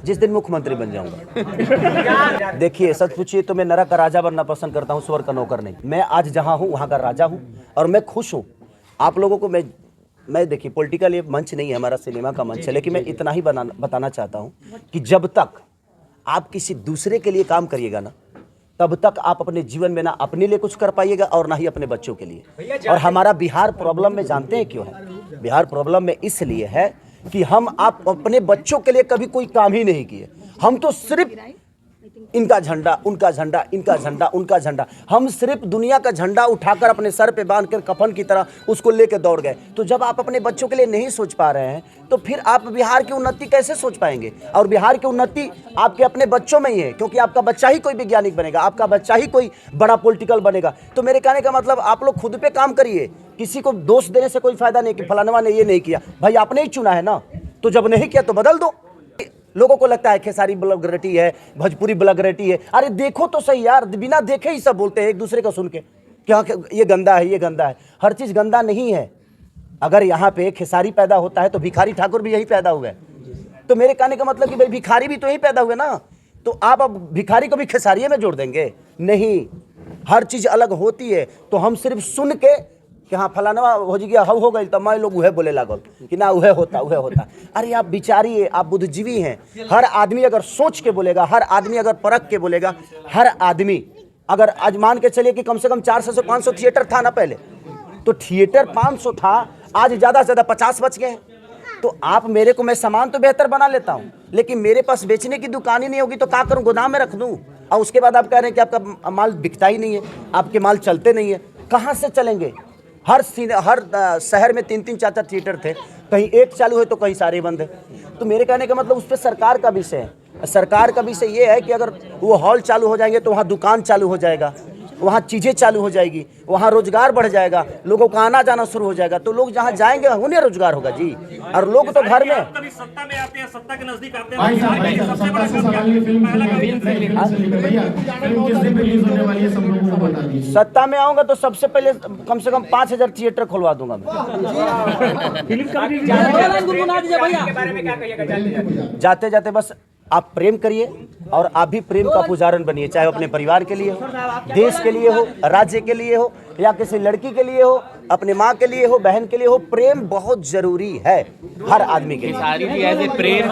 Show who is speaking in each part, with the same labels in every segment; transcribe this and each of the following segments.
Speaker 1: जिस दिन मुख्यमंत्री बन जाऊंगा। देखिए, सच पूछिए तो मैं नरक का राजा बनना पसंद करता हूं, स्वर्ग का नौकर नहीं। मैं आज जहां हूं वहां का राजा हूं और मैं खुश हूं। आप लोगों को मैं देखिए, पॉलिटिकल ये मंच नहीं है, हमारा सिनेमा का मंच है, लेकिन मैं इतना ही बताना चाहता हूं कि जब तक आप किसी दूसरे के लिए काम करिएगा ना, तब तक आप अपने जीवन में ना अपने लिए कुछ कर पाइएगा और ना ही अपने बच्चों के लिए। और हमारा बिहार प्रॉब्लम में जानते हैं क्यों है? बिहार प्रॉब्लम में इसलिए है कि आप अपने बच्चों के लिए कभी कोई काम ही नहीं किए। हम तो सिर्फ इनका झंडा, उनका झंडा, इनका झंडा, उनका झंडा, हम सिर्फ दुनिया का झंडा उठाकर अपने सर पे बांधकर कफन की तरह उसको लेकर दौड़ गए। तो जब आप अपने बच्चों के लिए नहीं सोच पा रहे हैं तो फिर आप बिहार की उन्नति कैसे सोच पाएंगे? और बिहार की उन्नति आपके अपने बच्चों में ही है, क्योंकि आपका बच्चा ही कोई वैज्ञानिक बनेगा, आपका बच्चा ही कोई बड़ा पॉलिटिकल बनेगा। तो मेरे कहने का मतलब, आप लोग खुद पे काम करिए, किसी को दोष देने से कोई फायदा नहीं कि फलानवा ने ये नहीं किया। भाई आपने ही चुना है ना, तो जब नहीं किया तो बदल दो। लोगों को लगता है खेसारी ब्लॉगरेटी है, भोजपुरी ब्लॉगरेटी है। अरे देखो तो सही यार, बिना देखे ही सब बोलते हैं एक दूसरे को सुन के, क्या ये गंदा है, ये गंदा है। हर चीज गंदा नहीं है। अगर यहाँ पे खेसारी पैदा होता है तो भिखारी ठाकुर भी यही पैदा हुए। तो मेरे कहने का मतलब कि भाई भिखारी भी तो यही पैदा हुए ना, तो आप अब भिखारी को भी खेसारी में जोड़ देंगे? नहीं, हर चीज अलग होती है। तो हम सिर्फ सुन के कि हाँ फलाना हो गया, हो गई, तब मैं लोग उहे बोले लागल कि ना उहे होता, उहे होता। अरे आप विचारिए, आप बुद्धिजीवी हैं। हर आदमी अगर सोच के बोलेगा, हर आदमी अगर परख के बोलेगा, हर आदमी अगर आज मान के चलिए कि कम से कम 400 से 500 थिएटर था ना पहले, तो थिएटर 500 था, आज ज़्यादा से ज़्यादा 50 बच गए। तो आप मेरे को, मैं सामान तो बेहतर बना लेता हूँ, लेकिन मेरे पास बेचने की दुकान ही नहीं होगी तो क्या करूँ? गोदाम में रख दूँ। और उसके बाद आप कह रहे हैं कि आपका माल बिकता ही नहीं है, आपके माल चलते नहीं है। कहाँ से चलेंगे? हर शहर में 3-3 4-4 थिएटर थे, कहीं एक चालू है तो कहीं सारे बंद है। तो मेरे कहने का मतलब उस पर सरकार का विषय है। सरकार का विषय ये है कि अगर वो हॉल चालू हो जाएंगे तो वहाँ दुकान चालू हो जाएगा, वहाँ चीज़ें चालू हो जाएगी, वहाँ रोजगार बढ़ जाएगा, लोगों का आना जाना शुरू हो जाएगा। तो लोग जहाँ जाएंगे उन्हें रोजगार होगा जी। और लोग तो घर में
Speaker 2: सत्ता में आते हैं, सत्ता के नजदीक आते हैं।
Speaker 1: सत्ता में आऊंगा तो सबसे पहले कम से कम 5000 थिएटर खुलवा दूंगा मैं। जाते जाते बस आप प्रेम करिए और आप भी प्रेम का पुजारन बनिए, चाहे अपने परिवार के लिए हो, देश के लिए हो, राज्य के लिए हो, या किसी लड़की के लिए हो, अपने माँ के लिए हो, बहन के लिए हो। प्रेम बहुत जरूरी है हर आदमी के लिए।
Speaker 3: प्रेम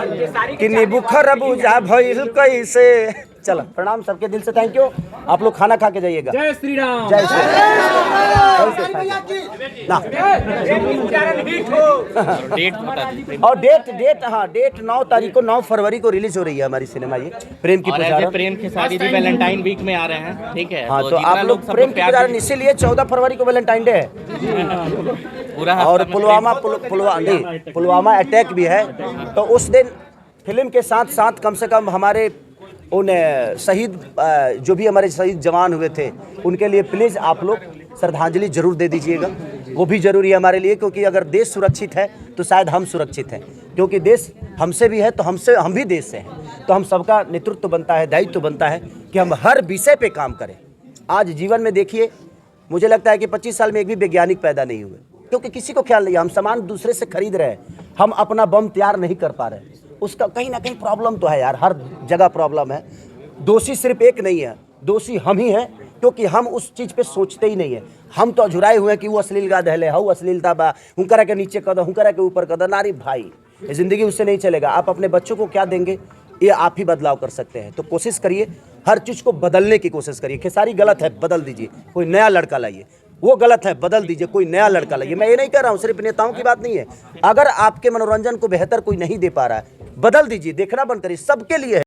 Speaker 1: कि निबुखर बुझा भइल कैसे। चलो प्रणाम सबके दिल से, थैंक यू। आप लोग खाना खा के जाइएगा।
Speaker 3: जय श्री राम।
Speaker 1: जय श्री राम। और डेट हाँ, डेट 9 तारीख को, 9 फरवरी को रिलीज हो रही है हमारी सिनेमा ये प्रेम की पुजारन।
Speaker 3: प्रेम खेसारी भी वैलेंटाइन वीक में आ रहे हैं, ठीक है?
Speaker 1: हाँ, तो आप लोग प्रेम की पुजारन, इसीलिए 14 फरवरी को वैलेंटाइन डे है
Speaker 3: पूरा। और
Speaker 1: पुलवामा अटैक भी है, तो उस दिन फिल्म के साथ साथ कम से कम हमारे उन शहीद, जो भी हमारे शहीद जवान हुए थे, उनके लिए प्लीज़ आप लोग श्रद्धांजलि जरूर दे दीजिएगा। वो भी ज़रूरी है हमारे लिए, क्योंकि अगर देश सुरक्षित है तो शायद हम सुरक्षित हैं, क्योंकि देश हमसे भी है तो हम भी देश से हैं। तो हम सबका नेतृत्व बनता है, दायित्व बनता है कि हम हर विषय पे काम करें। आज जीवन में देखिए, मुझे लगता है कि 25 साल में एक भी वैज्ञानिक पैदा नहीं हुए, क्योंकि किसी को ख्याल नहीं है। हम सामान दूसरे से खरीद रहे हैं, हम अपना बम तैयार नहीं कर पा रहे। उसका कहीं ना कहीं प्रॉब्लम तो है यार, हर जगह प्रॉब्लम है। दोषी सिर्फ एक नहीं है, दोषी हम ही हैं, क्योंकि हम उस चीज़ पे सोचते ही नहीं है। हम तो अझुराए हुए हैं कि वो अश्लील गा दहले, हऊ अश्लीलता बा, हुंकरा के नीचे कदम, हुंकरा के ऊपर कदम। नारी भाई, ये ज़िंदगी उससे नहीं चलेगा। आप अपने बच्चों को क्या देंगे, ये आप ही बदलाव कर सकते हैं। तो कोशिश करिए, हर चीज़ को बदलने की कोशिश करिए। खेसारी गलत है, बदल दीजिए, कोई नया लड़का लाइए। वो गलत है, बदल दीजिए, कोई नया लड़का लाइए। मैं ये नहीं कह रहा हूँ, सिर्फ नेताओं की बात नहीं है। अगर आपके मनोरंजन को बेहतर कोई नहीं दे पा रहा है, बदल दीजिए, देखना बंद करिए, सबके लिए है।